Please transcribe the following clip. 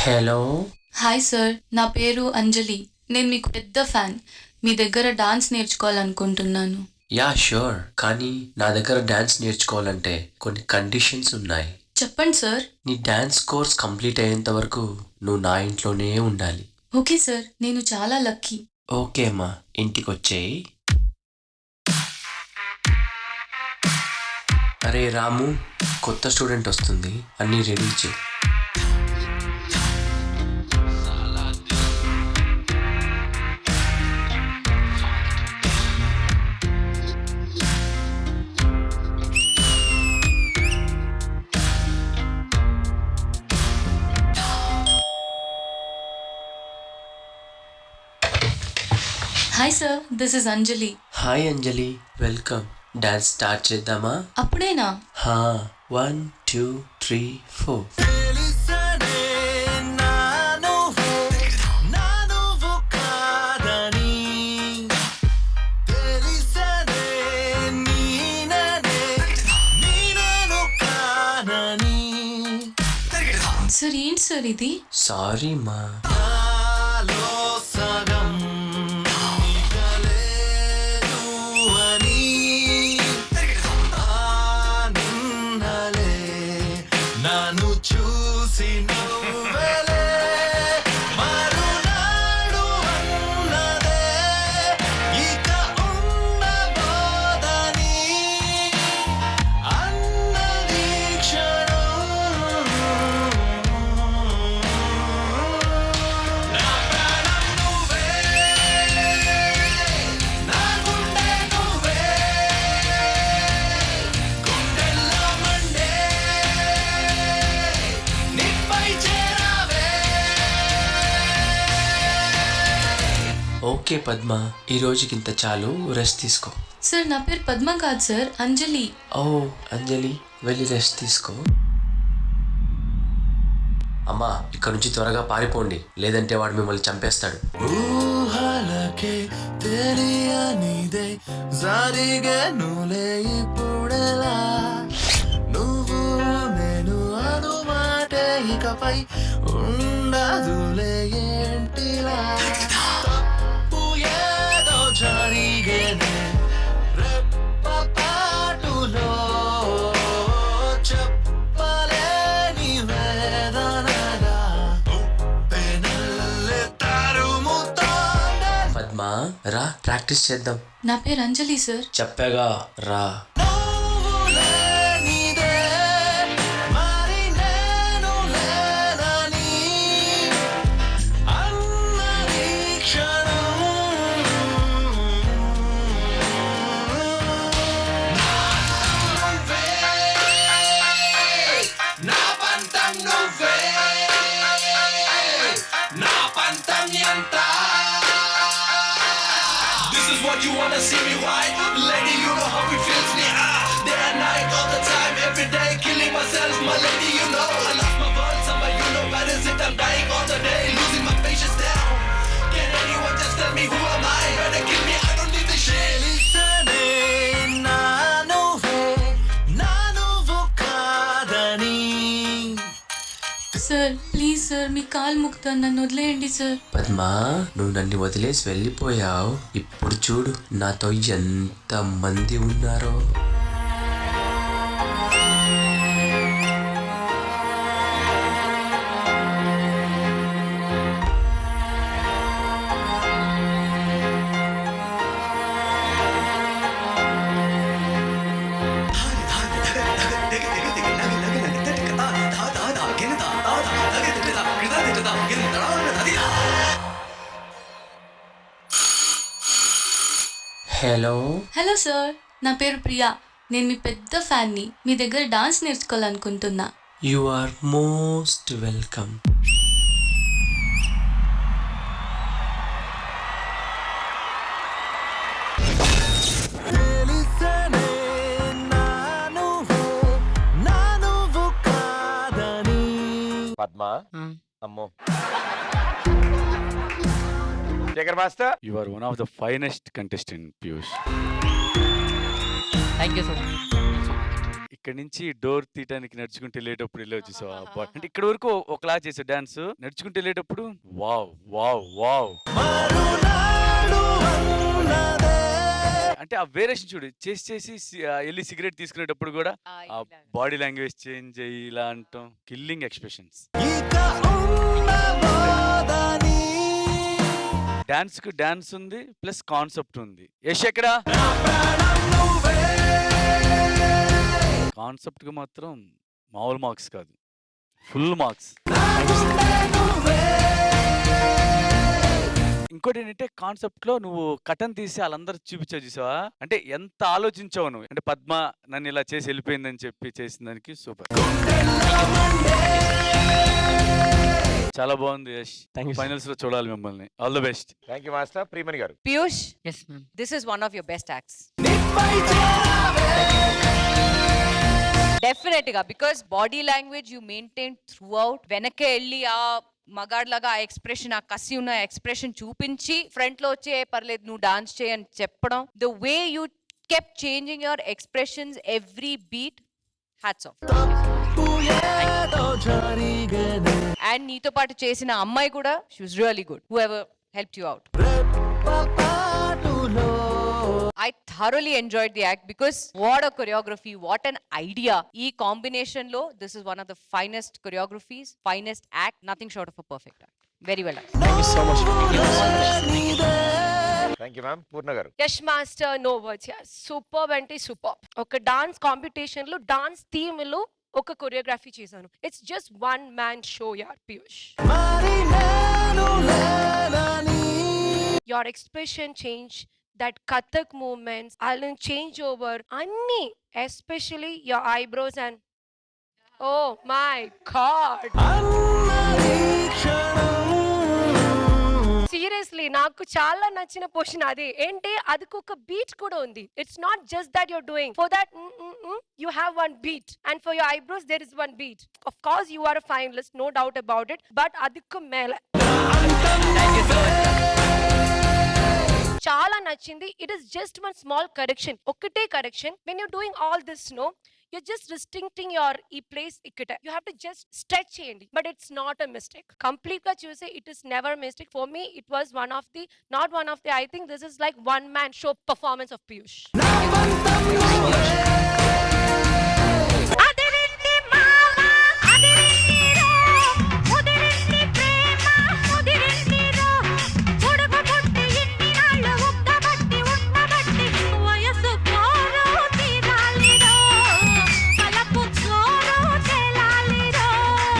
Hello. Hi sir, నా పేరు అంజలి. నేను మీకు పెద్ద ఫ్యాన్. మీ దగ్గర డాన్స్ నేర్చుకోవాలనుకుంటున్నాను. యా ష్యూర్, కానీ నా దగ్గర డాన్స్ నేర్చుకోవాలంటే కొన్ని కండిషన్స్ ఉన్నాయి. చెప్పండి సార్. నీ డాన్స్ కోర్స్ కంప్లీట్ అయ్యేంత వరకు నువ్వు నా ఇంట్లోనే ఉండాలి. ఓకే సార్, నేను చాలా లక్కీ. ఓకే అమ్మా, ఇంటికి వచ్చేయి. అరే రాము, కొత్త స్టూడెంట్ వస్తుంది, అన్నీ రెడీ చేయి. Hi sir, this is Anjali. Hi Anjali, welcome. Dance start చేద్దామా? అప్పుడేనా? 1 2 3 4. సార్ ఏంటి సార్ ఇది? సారీ మా. ఓకే పద్మ, ఈ రోజుకి ఇంత చాలు, రెస్ట్ తీసుకో. సార్ నా పేరు పద్మ కాదు సార్, అంజలి. ఓ అంజలి, వెళ్ళి రెస్ట్ తీసుకో. అమ్మా, ఇక్కడ నుంచి త్వరగా పారిపోండి, లేదంటే వాడు మిమ్మల్ని చంపేస్తాడు. ఊహలకే తెలియనిదే జరిగేనులే ఇప్పుడెలా, నువ్వు నేను అనుమాటే ఇకపై ఉండదులే ఏంటిలా, తప్పు ఏదో జరిగేనే రెప్పపాటులో చెప్పలేని వేదనగా పెనల్లే తరుముతోందే. పద్మ రా, ప్రాక్టీస్ చేద్దాం. నా పేరు అంజలి సార్. చెప్పాగా రా. నువ్వు లేనిదే మరి నేను లేనని అన్నది క్షణం, నువ్వే నా పంతం, నువ్వే నా పంతం ఎంత. This is what you wanna see me right, lady, you know how it feels me, day and night, all the time, every day, killing myself, my lady, you know, I lost my voice, but you know where is it, I'm dying all the day, losing my patience now, can anyone just tell me who am I, better kill me, I don't need this shit. Listen, na nuvu kadani. Sir please sir, మీ కాలు ముక్తాను, నన్ను వదిలేయండి sir. Padma, నువ్వు నన్ను వదిలేసి వెళ్ళిపోయావు, ఇప్పుడు చూడు నాతో ఎంత మంది ఉన్నారో. హలో. హలో సార్, నా పేరు ప్రియా. నేను మీ పెద్ద ఫ్యాన్ని. మీ దగ్గర డాన్స్ నేర్చుకోవాలనుకుంటున్నా. You are most welcome. Padma, అమ్మో. Shekhar master, You are one of the finest contestant, Piyush. Thank you so much. ఇక్కడి నుంచి డోర్ తీయటానికి నడుచుకుంటూ వెళ్ళేటప్పుడు వెళ్ళి చూసావు అంటే ఇక్కడ వరకు ఒకలా చేసావు డాన్స్, నడుచుకుంటూ వెళ్ళేటప్పుడు వావ్ వావ్ వావ్ అంటే ఆ వేరియేషన్ చూడు, చేసి వెళ్ళి సిగరెట్ తీసుకునేటప్పుడు కూడా ఆ బాడీ లాంగ్వేజ్ చేంజ్ అయ్యి ఇలా అంటాం, కిల్లింగ్ ఎక్స్ప్రెషన్స్. డాన్స్ కు డాన్స్ ఉంది ప్లస్ కాన్సెప్ట్ ఉంది. యశ్ ఎక్కడ కాన్సెప్ట్ కు మాత్రం మామూలు మార్క్స్ కాదు, ఫుల్ మార్క్స్. ఇంకోటి ఏంటంటే కాన్సెప్ట్ లో నువ్వు కటన్ తీసి వాళ్ళందరూ చూపించావు చూసావా, అంటే ఎంత ఆలోచించావు నువ్వు. అంటే పద్మ నన్ను ఇలా చేసి వెళ్ళిపోయిందని చెప్పి చేసిన దానికి సూపర్, చాలా బాగుంది యశ్. ఫైనల్స్ లో చూడాలి మిమ్మల్ని. All the best. Thank you master. Priyamani గారు. Piyush, Yes, ma'am. this is one of your best acts. Definitely, because body language you maintained throughout. వెనకే వెళ్ళి ఆ మగాడ్లాగా ఆ ఎక్స్ప్రెషన్, ఆ కసి ఉన్న ఎక్స్ప్రెషన్ చూపించి ఫ్రంట్ లో వచ్చి పర్లేదు నువ్వు డాన్స్ చేయని చెప్పడం, the way you kept changing your expressions every beat, hats off. And నీతో పాటు చేసిన అమ్మాయి కూడా, she was really good, whoever helped you out. I thoroughly enjoyed the act because what a choreography, what an idea. ఈ combination లో this is one of the finest choreographies, finest act, nothing short of a perfect act. Very well done. Thank you so much. Thank you ma'am. Purna garu. Yash master, no words యార్. Super అంటే super. ఒక dance competition లో dance theme లో ఒక choreography చేశాను. It's just one man show యార్ Piyush. Your expression change, that Kathak movements, I change over అన్ని, especially your eyebrows and oh my god, seriously నాకు చాలా నచ్చిన పోర్షన్ అదే. ఏంటి అది ఒక బీట్ కూడా ఉంది. It's not just that you're doing for that you have one beat, and for your eyebrows there is one beat. Of course you are a finalist, no doubt about it, but అదికు మేలే. చాలా నచ్చింది. It is just one small correction, ఒకటే correction. When you doing all this no, you're just restricting your e place ikkada. You have to just stretch cheyandi, but it's not a mistake. Complete ga choose, it is never a mistake. For me it was one of the, not one of the, I think this is like one man show performance of Piyush.